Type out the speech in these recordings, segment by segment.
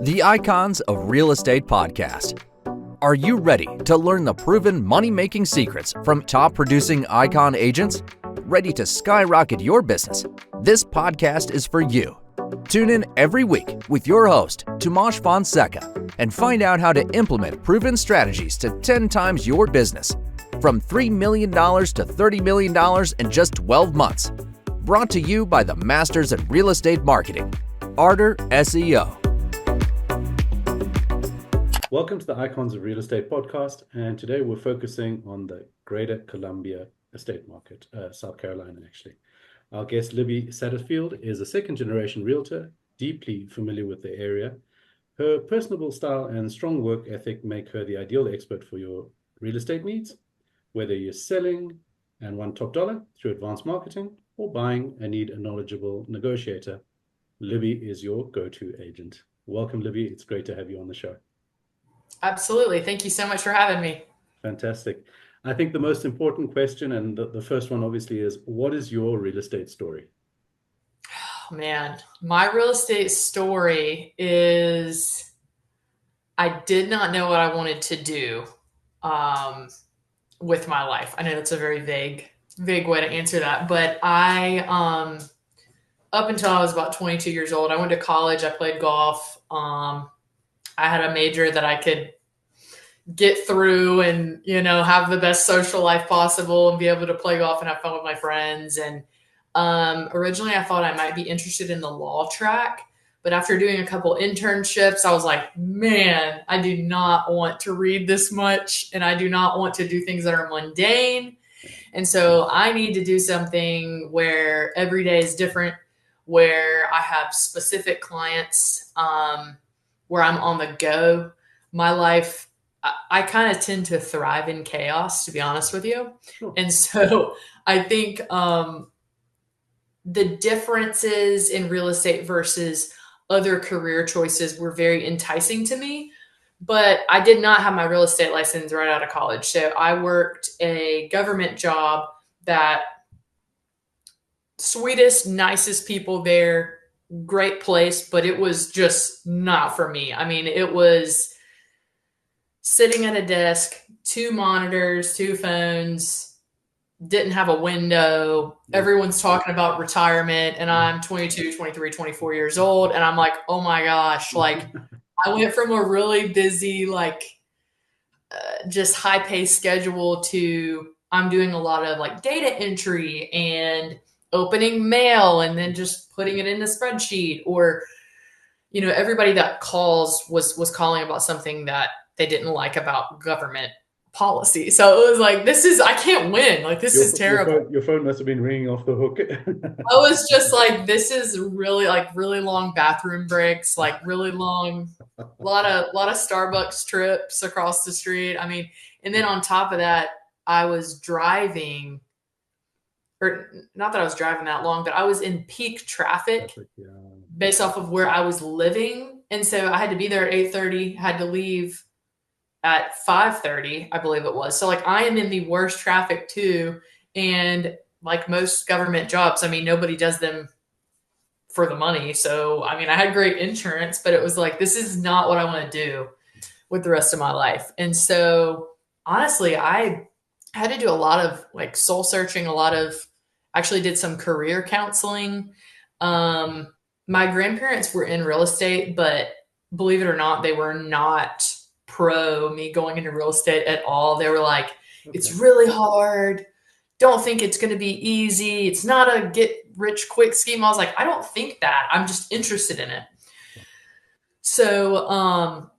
The Icons of Real Estate Podcast. Are you ready to learn the proven money-making secrets from top-producing Icon agents? Ready to skyrocket your business? This podcast is for you. Tune in every week with your host, Tomasz Fonseca, and find out how to implement proven strategies to 10 times your business. From $3 million to $30 million in just 12 months. Brought to you by the Masters in Real Estate Marketing, Arter SEO. Welcome to the Icons of Real Estate podcast, and today we're focusing on the Greater Columbia estate market, South Carolina actually. Our guest Libby Satterfield is a second-generation realtor, deeply familiar with the area. Her personable style and strong work ethic make her the ideal expert for your real estate needs, whether you're selling and want top dollar through advanced marketing or buying and need a knowledgeable negotiator. Libby is your go-to agent. Welcome, Libby. It's great to have you on the show. Absolutely. Thank you so much for having me. Fantastic. I think the most important question, and the first one obviously, is what is your real estate story? Oh, man, my real estate story is I did not know what I wanted to do with my life. I know that's a very vague way to answer that, but I, up until I was about 22 years old, I went to college. I played golf. I had a major that I could get through and, have the best social life possible and be able to play golf and have fun with my friends. And originally I thought I might be interested in the law track, but after doing a couple internships, I was like, man, I do not want to read this much and I do not want to do things that are mundane. And so I need to do something where every day is different, where I have specific clients, where I'm on the go. My life, I kind of tend to thrive in chaos, to be honest with you. Sure. And so I think the differences in real estate versus other career choices were very enticing to me. But I did not have my real estate license right out of college. So I worked a government job that sweetest, nicest people there, great place, but it was just not for me. I mean, it was sitting at a desk, 2 monitors, 2 phones, didn't have a window. Everyone's talking about retirement and I'm 22, 23, 24 years old. And I'm like, oh my gosh, like I went from a really busy, just high paced schedule to I'm doing a lot of data entry and opening mail and then just putting it in a spreadsheet, or, everybody that calls was calling about something that they didn't like about government policy. So it was like, I can't win. This is terrible. Your phone must have been ringing off the hook. I was just like, this is really really long bathroom breaks, really long, a lot of Starbucks trips across the street. I mean, and then on top of that, I was driving, or not that I was driving that long, but I was in peak traffic based off of where I was living. And so I had to be there at 8:30, had to leave at 5:30, I believe it was. So I am in the worst traffic too. And like most government jobs, I mean, nobody does them for the money. So, I mean, I had great insurance, but it was this is not what I want to do with the rest of my life. And so honestly, I had to do a lot of soul searching, actually did some career counseling. My grandparents were in real estate, but believe it or not, they were not pro me going into real estate at all. They were like, It's really hard. Don't think it's going to be easy. It's not a get rich quick scheme. I was like, I don't think that. I'm just interested in it. So,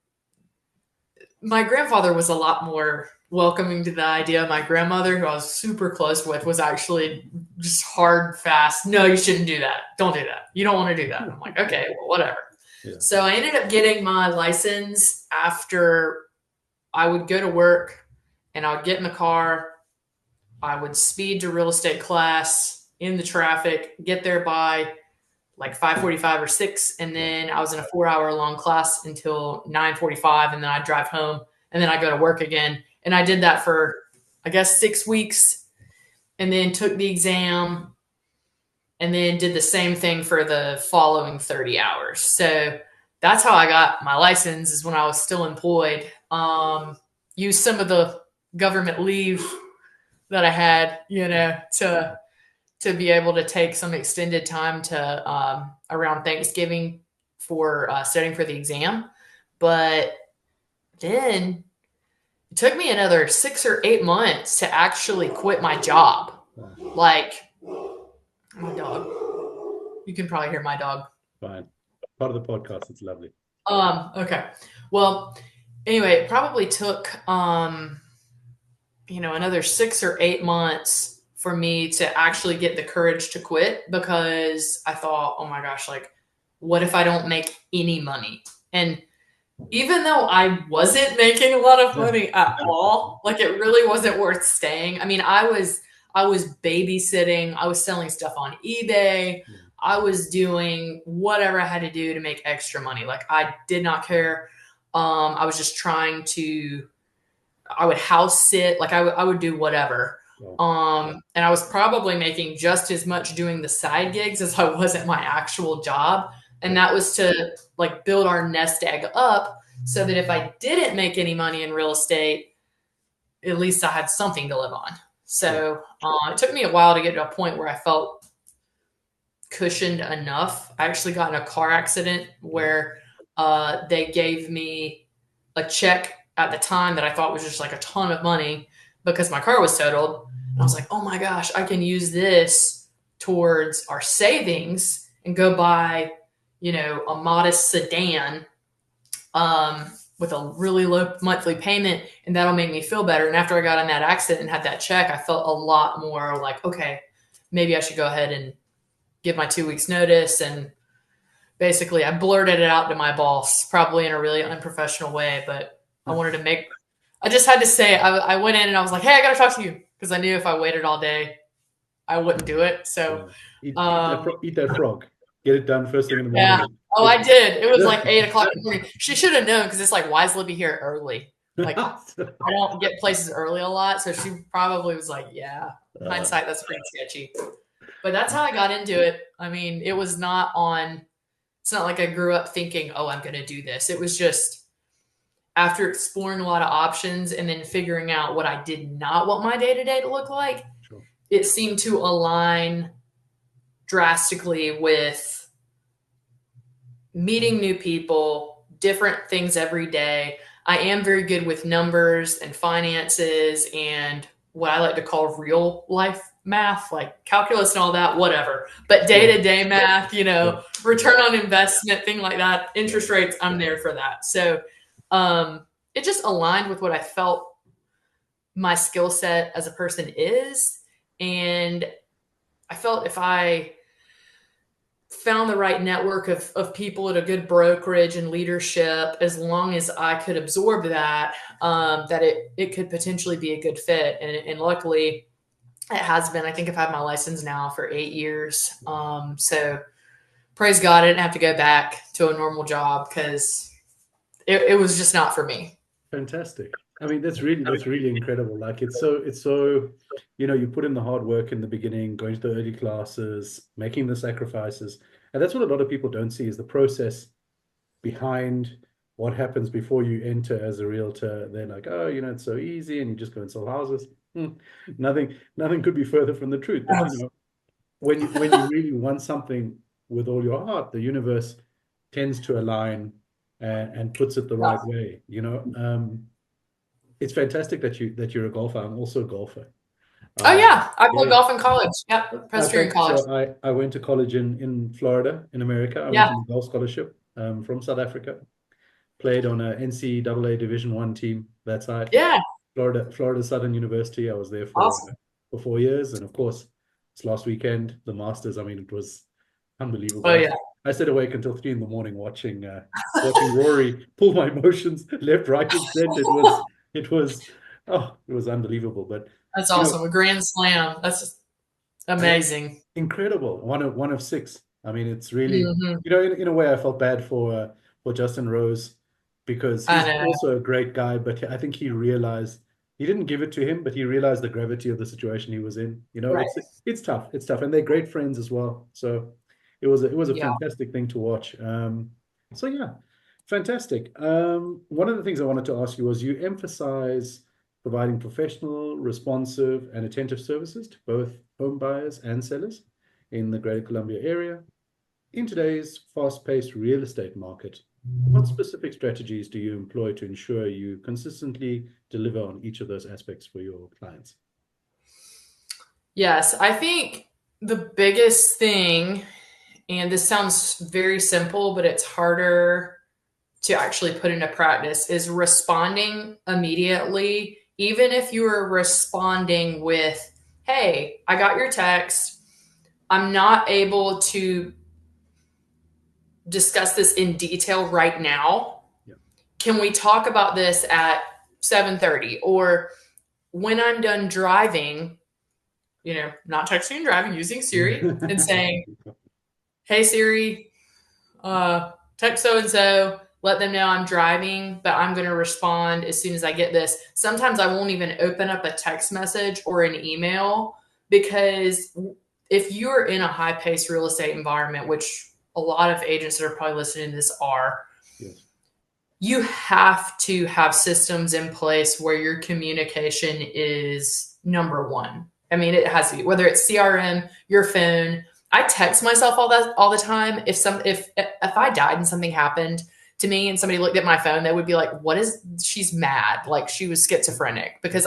my grandfather was a lot more welcoming to the idea. My grandmother, who I was super close with, was actually just hard, fast. No, you shouldn't do that. Don't do that. You don't want to do that. I'm like, okay, well, whatever. Yeah. So I ended up getting my license after I would go to work and I would get in the car. I would speed to real estate class in the traffic, get there by 5:45 or 6. And then I was in a 4-hour long class until 9:45. And then I'd drive home and then I'd go to work again. And I did that for, 6 weeks, and then took the exam and then did the same thing for the following 30 hours. So that's how I got my license, is when I was still employed. Used some of the government leave that I had, to be able to take some extended time to around Thanksgiving for studying for the exam. But then it took me another 6 or 8 months to actually quit my job. Like, my dog. You can probably hear my dog. Fine. Part of the podcast. It's lovely. Okay. Well, anyway, it probably took another 6 or 8 months for me to actually get the courage to quit, because I thought, oh my gosh, like, what if I don't make any money? And even though I wasn't making a lot of money at all, like, it really wasn't worth staying. I mean, I was babysitting, I was selling stuff on eBay, I was doing whatever I had to do to make extra money. Like, I did not care. I was just trying to, I would house sit, like I would do whatever. And I was probably making just as much doing the side gigs as I was at my actual job. And that was to, like, build our nest egg up so that if I didn't make any money in real estate, at least I had something to live on. So it took me a while to get to a point where I felt cushioned enough. I actually got in a car accident where they gave me a check at the time that I thought was just like a ton of money because my car was totaled. And I was like, oh my gosh, I can use this towards our savings and go buy, a modest sedan with a really low monthly payment, and that'll make me feel better. And after I got in that accident and had that check, I felt a lot more like, okay, maybe I should go ahead and give my 2 weeks notice. And basically I blurted it out to my boss, probably in a really unprofessional way, but I just had to say, I went in and I was like, hey, I got to talk to you. Because I knew if I waited all day, I wouldn't do it. So eat that frog. Get it done first thing in the morning. Yeah. Oh, I did. It was like 8 o'clock in the morning. She should have known, because it's like, why is Libby here early? Like, I don't get places early a lot. So she probably was like, yeah, hindsight, that's pretty sketchy. But that's how I got into it. I mean, it's not like I grew up thinking, oh, I'm going to do this. It was just after exploring a lot of options and then figuring out what I did not want my day-to-day to look like, it seemed to align drastically with meeting new people, different things every day. I am very good with numbers and finances and what I like to call real life math, like calculus and all that, whatever. But day-to-day math, return on investment, thing like that, interest rates, I'm there for that. So it just aligned with what I felt my skill set as a person is. And I felt if I found the right network of people at a good brokerage and leadership, as long as I could absorb that, that it could potentially be a good fit. And luckily it has been. I think I've had my license now for 8 years. So praise God, I didn't have to go back to a normal job because it was just not for me. Fantastic. I mean, that's really incredible. Like, it's so, you put in the hard work in the beginning, going to the early classes, making the sacrifices. And that's what a lot of people don't see, is the process behind what happens before you enter as a realtor. They're like, oh, it's so easy and you just go and sell houses. Nothing could be further from the truth. But, when you really want something with all your heart, the universe tends to align and puts it the right way. It's fantastic that you're a golfer. I'm also a golfer. Oh yeah, I played golf in college. Yeah, Presbyterian College. So I went to college in Florida, in America. I went on a golf scholarship from South Africa. Played on a NCAA Division I team that side. Yeah. Florida Southern University. I was there for 4 years, and of course, this last weekend, the Masters. I mean, it was unbelievable. Oh yeah. I stayed awake until 3 a.m. watching Rory pull my emotions left, right, and center. It was unbelievable. But that's awesome. A grand slam. That's just amazing. Incredible. One of 6. I mean, it's really, in a way, I felt bad for Justin Rose, because he's also a great guy, but I think he realized, he didn't give it to him, but he realized the gravity of the situation he was in. Right. It's tough. It's tough. And they're great friends as well. So it was a fantastic thing to watch. So yeah, Fantastic. One of the things I wanted to ask you was you emphasize providing professional, responsive, and attentive services to both home buyers and sellers in the Greater Columbia area. In today's fast-paced real estate market, what specific strategies do you employ to ensure you consistently deliver on each of those aspects for your clients? Yes, I think the biggest thing, and this sounds very simple, but it's harder to actually put into practice, is responding immediately, even if you are responding with, hey, I got your text. I'm not able to discuss this in detail right now. Yeah. Can we talk about this at 7:30? Or when I'm done driving, not texting and driving, using Siri and saying, hey Siri, text so and so, let them know I'm driving, but I'm going to respond as soon as I get this. Sometimes I won't even open up a text message or an email, because if you're in a high-paced real estate environment, which a lot of agents that are probably listening to this are, Yes. you have to have systems in place where your communication is number one. I mean, it has to be, whether it's CRM, your phone. I text myself all the time. If I died and something happened to me and somebody looked at my phone, they would be like, "What is? She's mad. Like she was schizophrenic." Because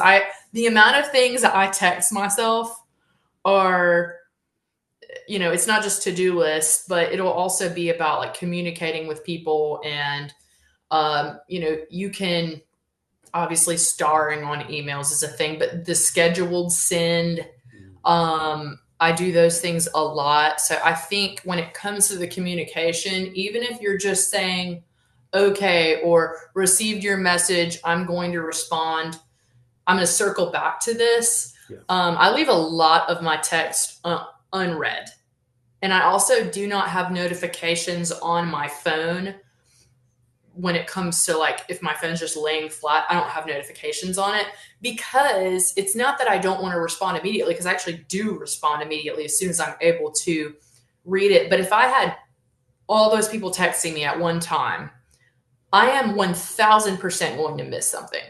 the amount of things that I text myself are, it's not just to-do lists, but it'll also be about like communicating with people. And you can, obviously starring on emails is a thing, but the scheduled send, I do those things a lot. So I think when it comes to the communication, even if you're just saying, okay, or received your message, I'm going to respond, I'm going to circle back to this. Yeah. I leave a lot of my text unread. And I also do not have notifications on my phone. When it comes to like, if my phone's just laying flat, I don't have notifications on it, because it's not that I don't want to respond immediately, because I actually do respond immediately as soon as I'm able to read it. But if I had all those people texting me at one time, I am 1000% going to miss something,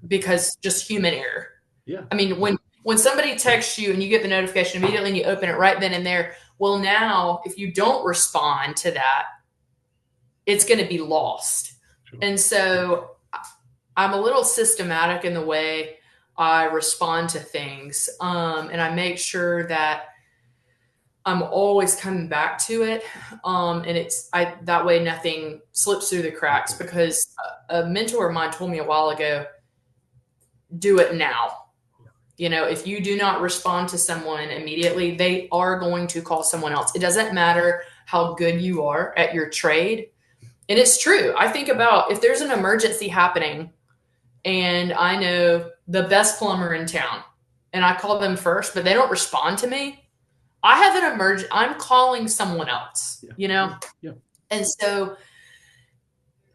because just human error. Yeah. I mean, when somebody texts you and you get the notification immediately and you open it right then and there, well, now if you don't respond to that, it's going to be lost. Sure. And so I'm a little systematic in the way I respond to things. And I make sure that I'm always coming back to it. And that way nothing slips through the cracks, because a mentor of mine told me a while ago, do it now. If you do not respond to someone immediately, they are going to call someone else. It doesn't matter how good you are at your trade. And it's true. I think about, if there's an emergency happening and I know the best plumber in town and I call them first, but they don't respond to me, I have an emergency. I'm calling someone else, Yeah. And so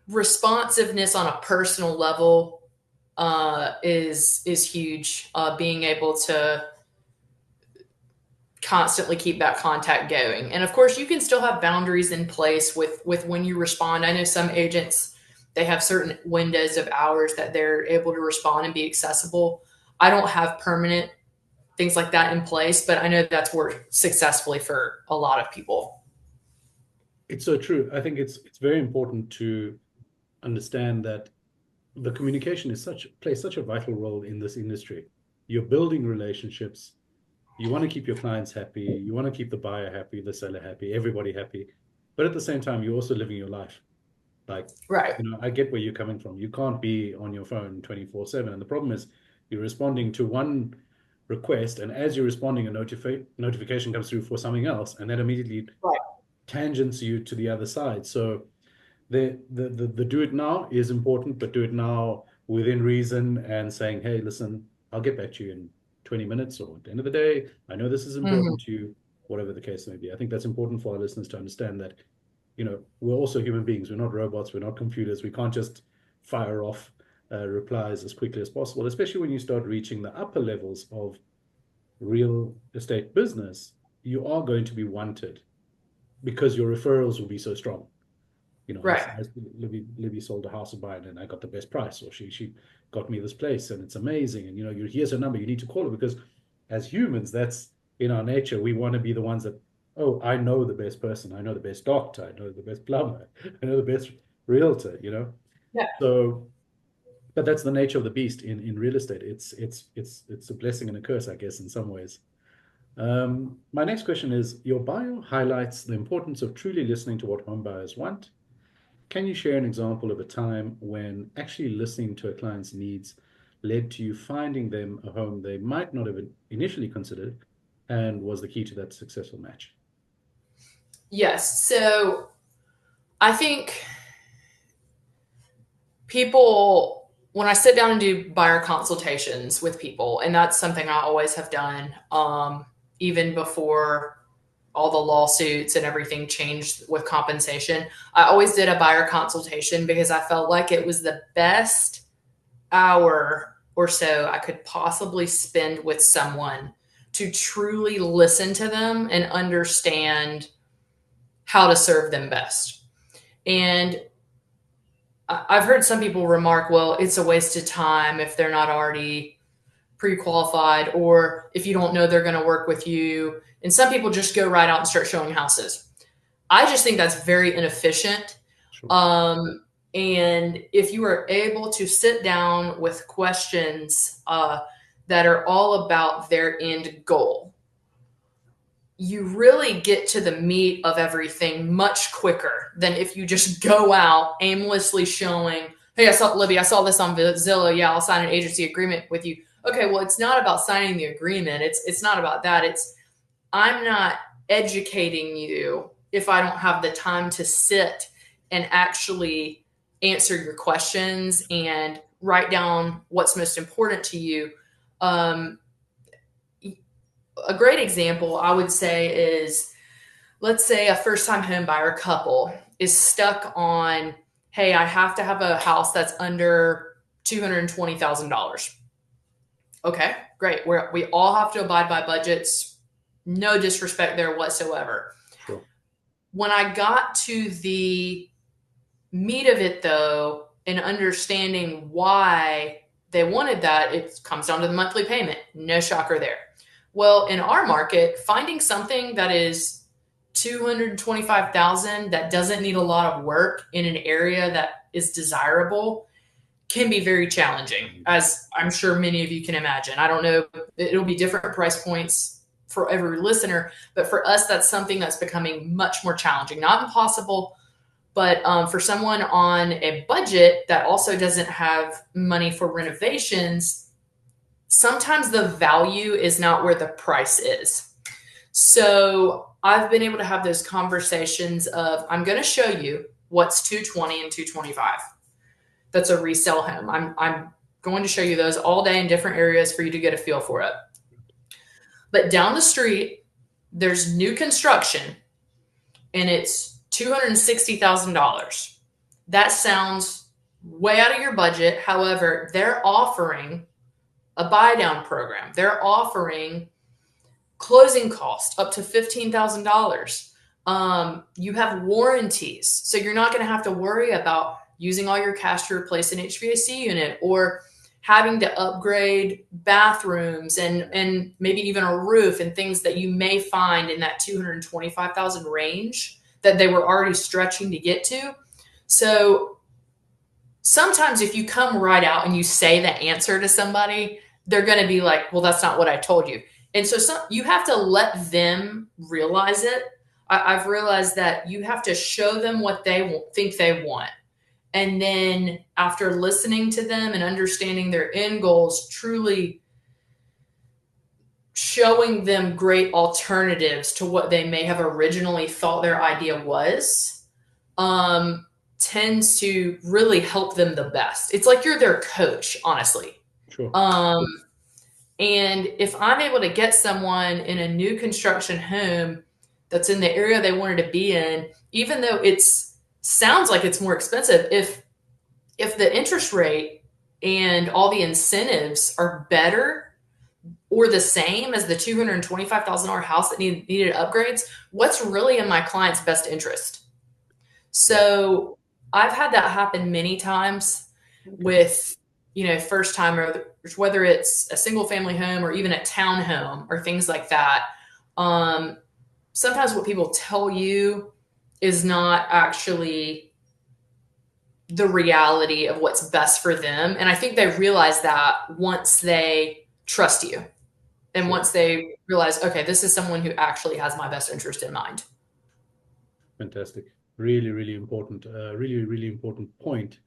responsiveness on a personal level is huge. Being able to constantly keep that contact going. And of course, you can still have boundaries in place with when you respond. I know some agents, they have certain windows of hours that they're able to respond and be accessible. I don't have permanent things like that in place, but I know that's worked successfully for a lot of people. It's so true. I think it's very important to understand that the communication plays such a vital role in this industry. You're building relationships. You want to keep your clients happy. You want to keep the buyer happy, the seller happy, everybody happy. But at the same time, you're also living your life. Like, Right. I get where you're coming from. You can't be on your phone 24/7. And the problem is you're responding to one request, and as you're responding, a notification comes through for something else, and that immediately Right. tangents you to the other side. So the do it now is important, but do it now within reason, and saying, hey, listen, I'll get back to you in 20 minutes or at the end of the day. I know this is important to you, whatever the case may be. I think that's important for our listeners to understand that, we're also human beings. We're not robots. We're not computers. We can't just fire off replies as quickly as possible, especially when you start reaching the upper levels of real estate business. You are going to be wanted because your referrals will be so strong. Right. Libby sold a house of mine and I got the best price, or she got me this place and it's amazing. And here's her number, you need to call her, because as humans, that's in our nature. We want to be the ones that, oh, I know the best person, I know the best doctor, I know the best plumber, I know the best realtor, Yeah. So, but that's the nature of the beast in real estate. It's a blessing and a curse, I guess, in some ways. My next question is, your bio highlights the importance of truly listening to what home buyers want. Can you share an example of a time when actually listening to a client's needs led to you finding them a home they might not have initially considered, and was the key to that successful match? Yes. So I think people, when I sit down and do buyer consultations with people, and that's something I always have done, even before all the lawsuits and everything changed with compensation, I always did a buyer consultation because I felt like it was the best hour or so I could possibly spend with someone to truly listen to them and understand how to serve them best. And I've heard some people remark, well, it's a waste of time if they're not already pre-qualified, or if you don't know they're going to work with you. And some people just go right out and start showing houses. I just think that's very inefficient. Sure. And if you are able to sit down with questions that are all about their end goal, you really get to the meat of everything much quicker than if you just go out aimlessly showing, hey, Libby, I saw this on Zillow. Yeah, I'll sign an agency agreement with you. Okay, well, it's not about signing the agreement. It's not about that. I'm not educating you if I don't have the time to sit and actually answer your questions and write down what's most important to you. A great example I would say is, let's say a first-time home buyer couple is stuck on, hey, I have to have a house that's under $220,000. Okay, great. We all have to abide by budgets. No disrespect there whatsoever. Sure. When I got to the meat of it, though, and understanding why they wanted that, it comes down to the monthly payment. No shocker there. Well, in our market, finding something that is $225,000 that doesn't need a lot of work in an area that is desirable can be very challenging, as I'm sure many of you can imagine. I don't know, it'll be different price points for every listener, but for us, that's something that's becoming much more challenging. Not impossible, but for someone on a budget that also doesn't have money for renovations, sometimes the value is not where the price is. So I've been able to have those conversations of, I'm going to show you what's 220 and 225. That's a resale home. I'm going to show you those all day in different areas for you to get a feel for it. But down the street, there's new construction and it's $260,000. That sounds way out of your budget. However, they're offering a buy down program. They're offering closing costs up to $15,000. You have warranties, so you're not going to have to worry about using all your cash to replace an HVAC unit or having to upgrade bathrooms and maybe even a roof and things that you may find in that $225,000 range that they were already stretching to get to. So sometimes if you come right out and you say the answer to somebody, they're going to be like, well, that's not what I told you. And so you have to let them realize it. I've realized that you have to show them what they think they want. And then after listening to them and understanding their end goals, truly showing them great alternatives to what they may have originally thought their idea was, tends to really help them the best. It's like you're their coach, honestly. Sure. And if I'm able to get someone in a new construction home that's in the area they wanted to be in, even though sounds like it's more expensive, if the interest rate and all the incentives are better or the same as the $225,000 house that needed upgrades, what's really in my client's best interest? So I've had that happen many times with, first timers, whether it's a single family home or even a townhome or things like that. Sometimes what people tell you is not actually the reality of what's best for them. And I think they realize that once they trust you and once they realize, okay, this is someone who actually has my best interest in mind. Fantastic. Really, really important. Really, really important point.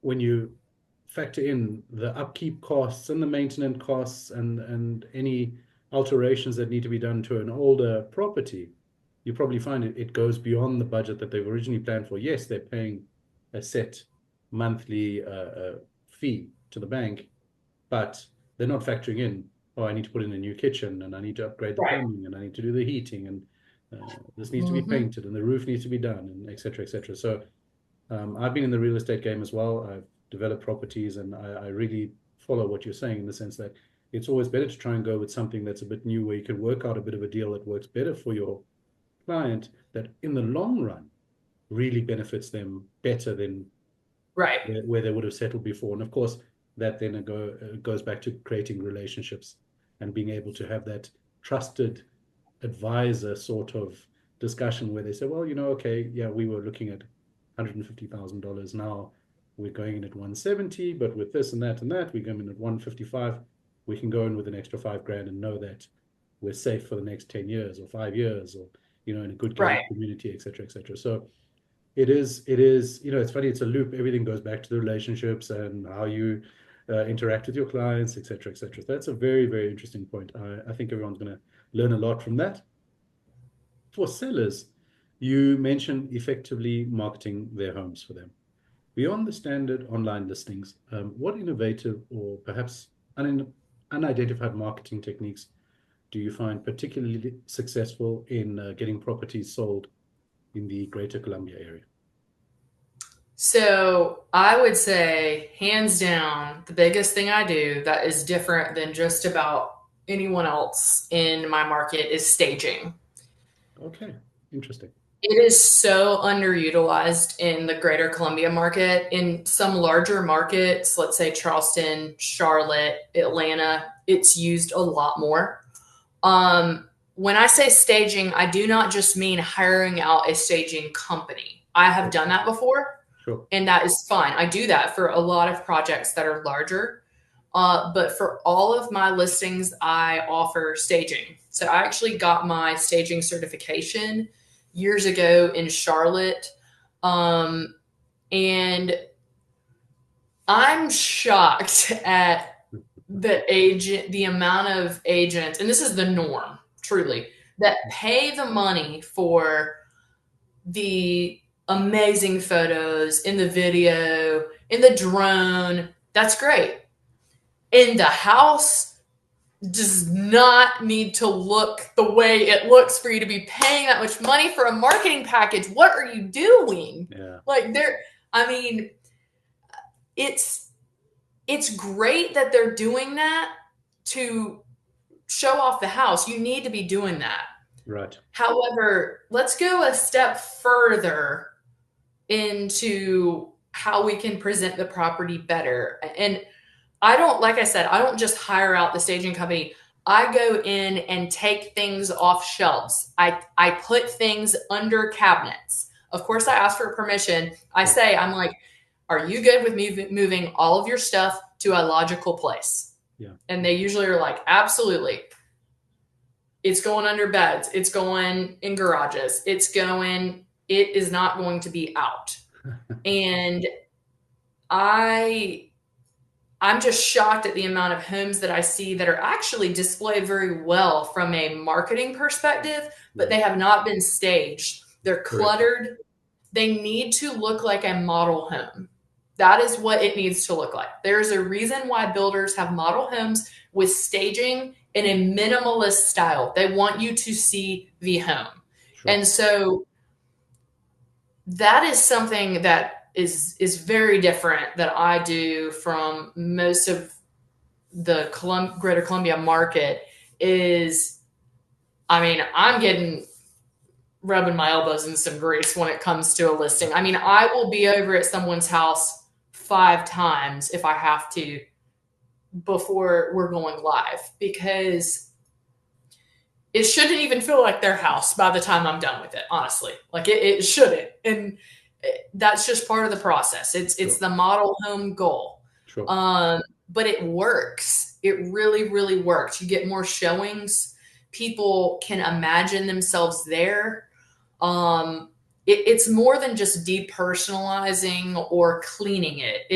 When you factor in the upkeep costs and the maintenance costs and any alterations that need to be done to an older property, you probably find it goes beyond the budget that they've originally planned for. Yes, they're paying a set monthly fee to the bank, but they're not factoring in, oh, I need to put in a new kitchen and I need to upgrade the plumbing and I need to do the heating and this needs to be painted and the roof needs to be done and et cetera, et cetera. So I've been in the real estate game as well. I've developed properties and I really follow what you're saying in the sense that it's always better to try and go with something that's a bit new where you can work out a bit of a deal that works better for your client that in the long run really benefits them better than where they would have settled before. And of course, that then goes back to creating relationships and being able to have that trusted advisor sort of discussion where they say, well, okay, yeah, we were looking at $150,000. Now we're going in at 170, but with this and that, we're going in at 155. We can go in with an extra $5,000 and know that we're safe for the next 10 years or 5 years or, in a good community, et cetera, et cetera. So it is, it's funny, it's a loop. Everything goes back to the relationships and how you interact with your clients, et cetera, et cetera. So that's a very, very interesting point. I think everyone's going to learn a lot from that. For sellers, you mentioned effectively marketing their homes for them. Beyond the standard online listings, what innovative or perhaps unidentified marketing techniques do you find particularly successful in getting properties sold in the Greater Columbia area? So I would say, hands down, the biggest thing I do that is different than just about anyone else in my market is staging. Okay, interesting. It is so underutilized in the Greater Columbia market. In some larger markets, let's say Charleston, Charlotte, Atlanta, it's used a lot more. When I say staging, I do not just mean hiring out a staging company. I have done that before. Sure. And that is fine. I do that for a lot of projects that are larger. But for all of my listings, I offer staging. So I actually got my staging certification years ago in Charlotte. And I'm shocked at the amount of agents, and this is the norm, truly, that pay the money for the amazing photos in the video, in the drone. That's great. And the house does not need to look the way it looks for you to be paying that much money for a marketing package. What are you doing? Yeah. It's great that they're doing that to show off the house. You need to be doing that. Right. However, let's go a step further into how we can present the property better. And like I said, I don't just hire out the staging company. I go in and take things off shelves. I put things under cabinets. Of course, I ask for permission. I'm like, are you good with me moving all of your stuff to a logical place? Yeah. And they usually are like, absolutely. It's going under beds. It's going in garages. It is not going to be out. And I'm just shocked at the amount of homes that I see that are actually displayed very well from a marketing perspective, but they have not been staged. They're cluttered. They need to look like a model home. That is what it needs to look like. There's a reason why builders have model homes with staging in a minimalist style. They want you to see the home. Sure. And so that is something that is very different that I do from most of the Greater Columbia market. I'm getting rubbing my elbows in some grease when it comes to a listing. I mean, I will be over at someone's house 5 times if I have to before we're going live, because it shouldn't even feel like their house by the time I'm done with it, honestly. Like it shouldn't. And that's just part of the process. It's the model home goal. Sure. But it works. It really, really works. You get more showings. People can imagine themselves there. It's more than just depersonalizing or cleaning it.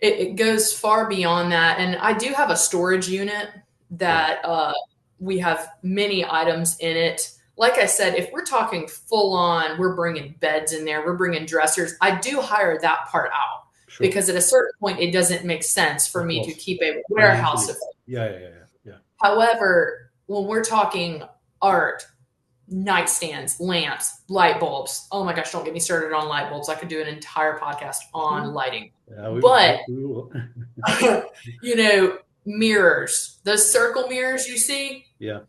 It goes far beyond that. And I do have a storage unit that we have many items in it. Like I said, if we're talking full on, we're bringing beds in there, we're bringing dressers. I do hire that part out because at a certain point, it doesn't make sense for me to keep a warehouse of it. Yeah. However, when we're talking art, nightstands, lamps, light bulbs. Oh my gosh, don't get me started on light bulbs. I could do an entire podcast on lighting. But, you know, mirrors, those circle mirrors you see. Yeah.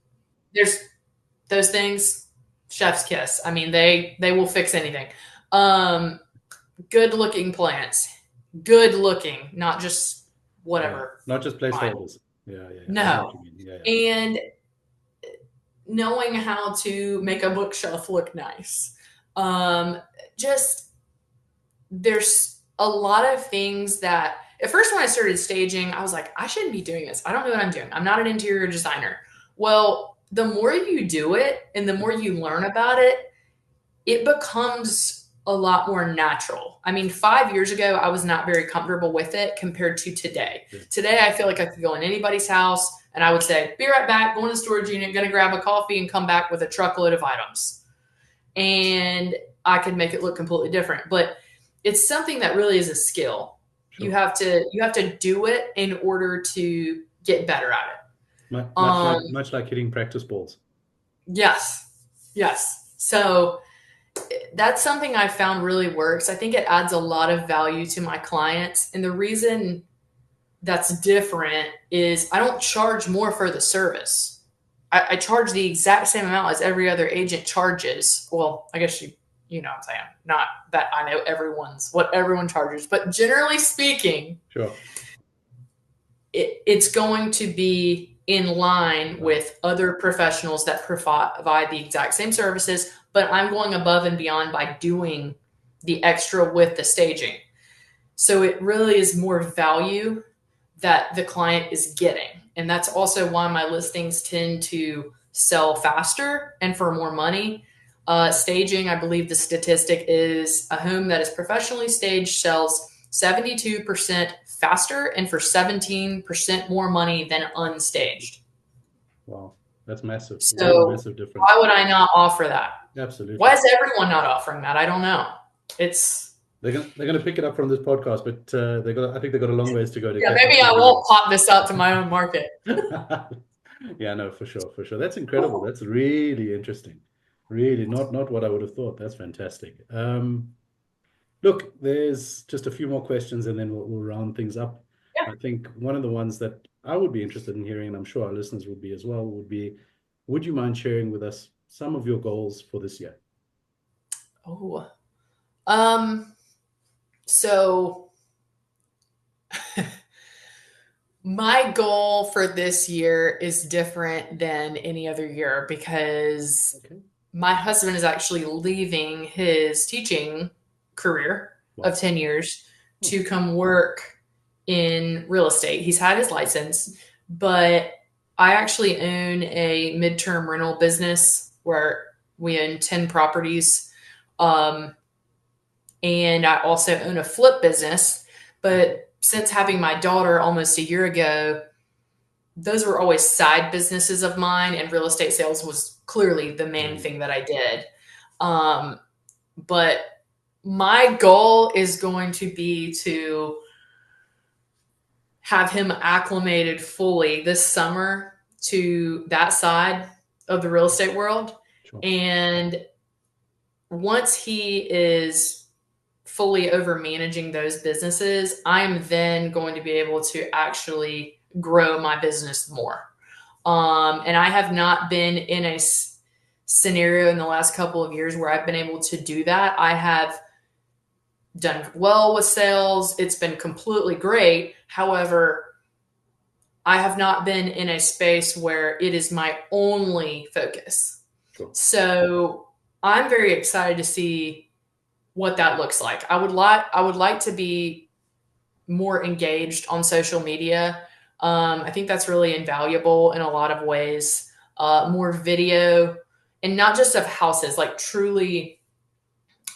There's those things, chef's kiss. I mean, they will fix anything. Good looking plants. Good looking, not just whatever. Yeah. Not just placeholders. Yeah. No. And knowing how to make a bookshelf look nice. Just there's a lot of things that at first when I started staging, I was like, I shouldn't be doing this. I don't know what I'm doing. I'm not an interior designer. Well, the more you do it and the more you learn about it, it becomes a lot more natural. I mean, 5 years ago, I was not very comfortable with it compared to today. Yeah. Today, I feel like I could go in anybody's house and I would say, be right back, go in the storage unit, going to grab a coffee and come back with a truckload of items. And I could make it look completely different. But it's something that really is a skill. Sure. You have to do it in order to get better at it. Much like hitting practice balls. Yes. So that's something I found really works. I think it adds a lot of value to my clients. And the reason that's different is I don't charge more for the service. I charge the exact same amount as every other agent charges. Well, I guess you know what I'm saying. Not that I know what everyone charges, but generally speaking, sure, it's going to be in line with other professionals that provide the exact same services, but I'm going above and beyond by doing the extra with the staging. So it really is more value that the client is getting. And that's also why my listings tend to sell faster and for more money. Staging, I believe the statistic is a home that is professionally staged sells 72% faster and for 17% more money than unstaged. Wow, that's massive. So massive difference. Why would I not offer that? Absolutely. Why is everyone not offering that? I don't know. They're going to pick it up from this podcast, but I think they've got a long ways to go. Maybe I won't pop this out to my own market. Yeah, no, for sure. That's incredible. Cool. That's really interesting. Really, not what I would have thought. That's fantastic. Look, there's just a few more questions, and then we'll round things up. Yeah. I think one of the ones that I would be interested in hearing, and I'm sure our listeners would be as well, would you mind sharing with us some of your goals for this year? So my goal for this year is different than any other year because my husband is actually leaving his teaching career of 10 years to come work in real estate. He's had his license, but I actually own a midterm rental business where we own 10 properties. And I also own a flip business, but since having my daughter almost a year ago, those were always side businesses of mine, and real estate sales was clearly the main thing that I did. But my goal is going to be to have him acclimated fully this summer to that side of the real estate world. Sure. And once he is fully over managing those businesses, I'm then going to be able to actually grow my business more. And I have not been in a scenario in the last couple of years where I've been able to do that. I have done well with sales. It's been completely great. However, I have not been in a space where it is my only focus. Sure. So I'm very excited to see what that looks like. I would like to be more engaged on social media. I think that's really invaluable in a lot of ways. More video, and not just of houses, like truly,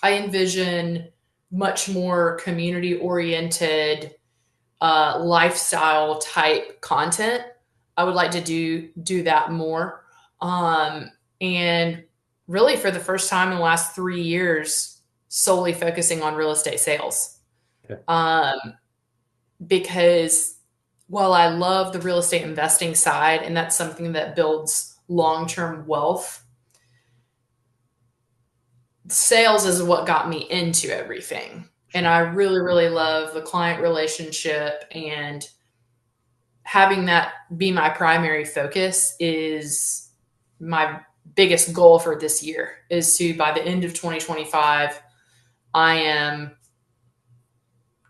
I envision much more community oriented, lifestyle type content. I would like to do that more. And really for the first time in the last 3 years, solely focusing on real estate sales. Okay. Because while I love the real estate investing side, and that's something that builds long-term wealth, sales is what got me into everything. And I really, really love the client relationship, and having that be my primary focus is my biggest goal for this year, is to, by the end of 2025, I am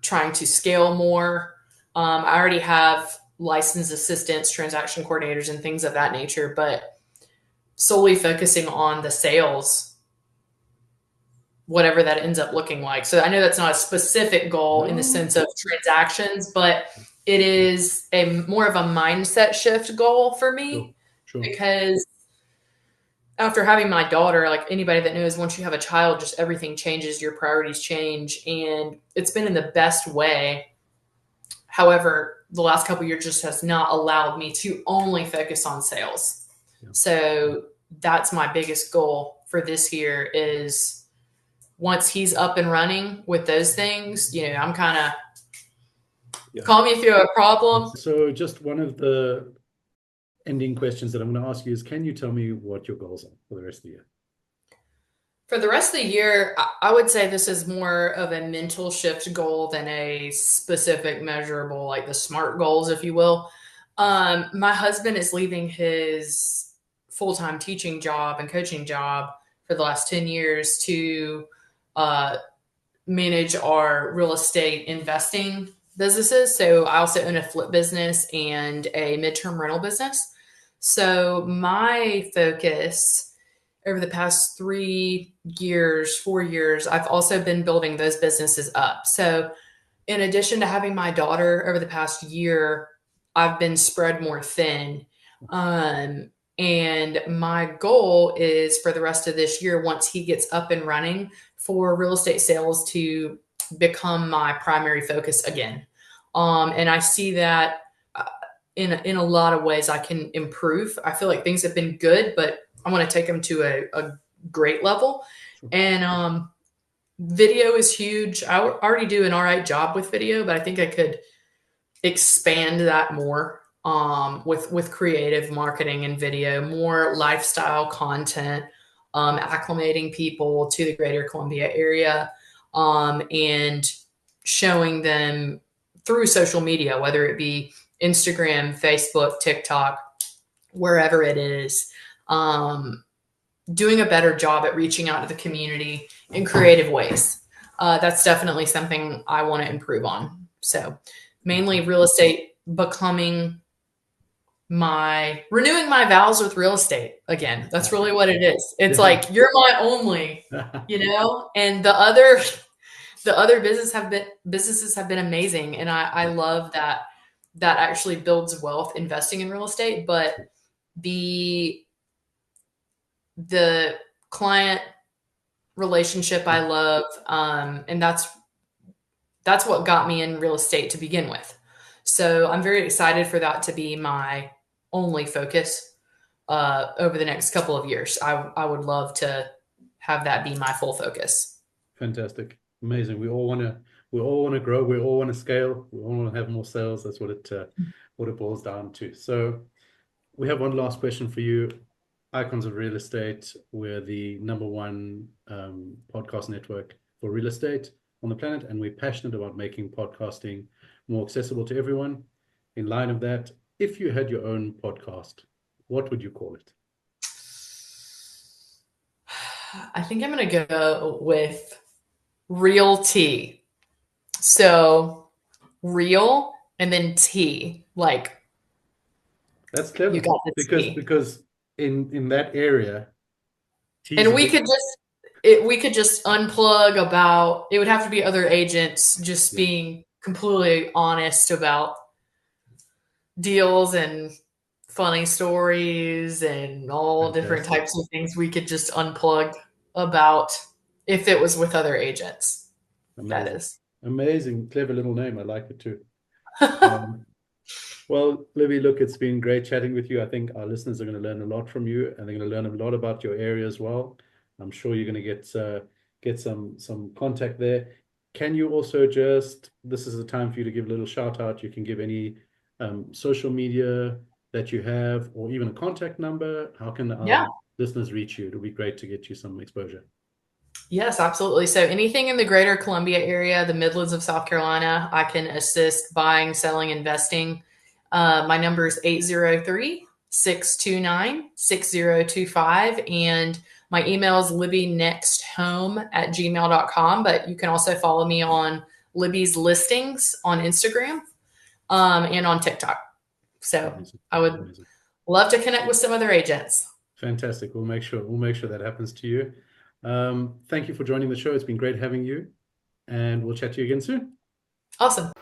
trying to scale more. I already have licensed assistants, transaction coordinators, and things of that nature, but solely focusing on the sales, whatever that ends up looking like. So I know that's not a specific goal in the sense of transactions, but it is a more of a mindset shift goal for me. Sure. Because after having my daughter, like anybody that knows, once you have a child, just everything changes, your priorities change, and it's been in the best way. However, the last couple of years just has not allowed me to only focus on sales. Yeah. So that's my biggest goal for this year, is once he's up and running with those things, I'm kind of, call me if you have a problem. So just one of the ending questions that I'm going to ask you is, can you tell me what your goals are for the rest of the year? For the rest of the year, I would say this is more of a mental shift goal than a specific measurable, like the SMART goals, if you will. My husband is leaving his full-time teaching job and coaching job for the last 10 years to manage our real estate investing businesses. So I also own a flip business and a midterm rental business. So my focus over the past 3 years, 4 years, I've also been building those businesses up. So in addition to having my daughter over the past year, I've been spread more thin. And my goal is for the rest of this year, once he gets up and running, for real estate sales to become my primary focus again. And I see that in a lot of ways I can improve. I feel like things have been good, but I want to take them to a great level. Sure. And video is huge. I already do an all right job with video, but I think I could expand that more with creative marketing and video, more lifestyle content, acclimating people to the greater Columbia area, and showing them through social media, whether it be Instagram, Facebook, TikTok, wherever it is, doing a better job at reaching out to the community in creative ways. That's definitely something I want to improve on. So mainly real estate, renewing my vows with real estate again. That's really what it is. It's like, you're my only, and the other businesses have been amazing. And I love that actually builds wealth investing in real estate, but the client relationship I love. And that's what got me in real estate to begin with. So I'm very excited for that to be my only focus over the next couple of years. I would love to have that be my full focus. Fantastic. Amazing. We all want to grow. We all want to scale. We all want to have more sales. That's what it boils down to. So we have one last question for you. Icons of Real Estate. We're the #1 podcast network for real estate on the planet, and we're passionate about making podcasting more accessible to everyone. In line of that, if you had your own podcast, what would you call it? I think I'm going to go with realty. So real and then T, like That's you clever got the because T. in that area, tea is And a we big, could just unplug about, it would have to be other agents just yeah, being completely honest about deals and funny stories and all different fantastic, types of things we could just unplug about if it was with other agents. That amazing, is. amazing, clever little name. I like it too. Um, Well, Libby, look, it's been great chatting with you. I think our listeners are going to learn a lot from you, and they're going to learn a lot about your area as well. I'm sure you're going to get some contact there. Can you also just, this is the time for you to give a little shout out. You can give any social media that you have, or even a contact number. How can Yeah. our listeners reach you? It'll be great to get you some exposure. Yes, absolutely. So anything in the greater Columbia area, the Midlands of South Carolina, I can assist buying, selling, investing. My number is 803-629-6025. And my email is libbynexthome@gmail.com. But you can also follow me on Libby's listings on Instagram and on TikTok. So Amazing, I would amazing, love to connect with some other agents. fantastic. We'll make sure that happens to you. Thank you for joining the show. It's been great having you, and we'll chat to you again soon. Awesome.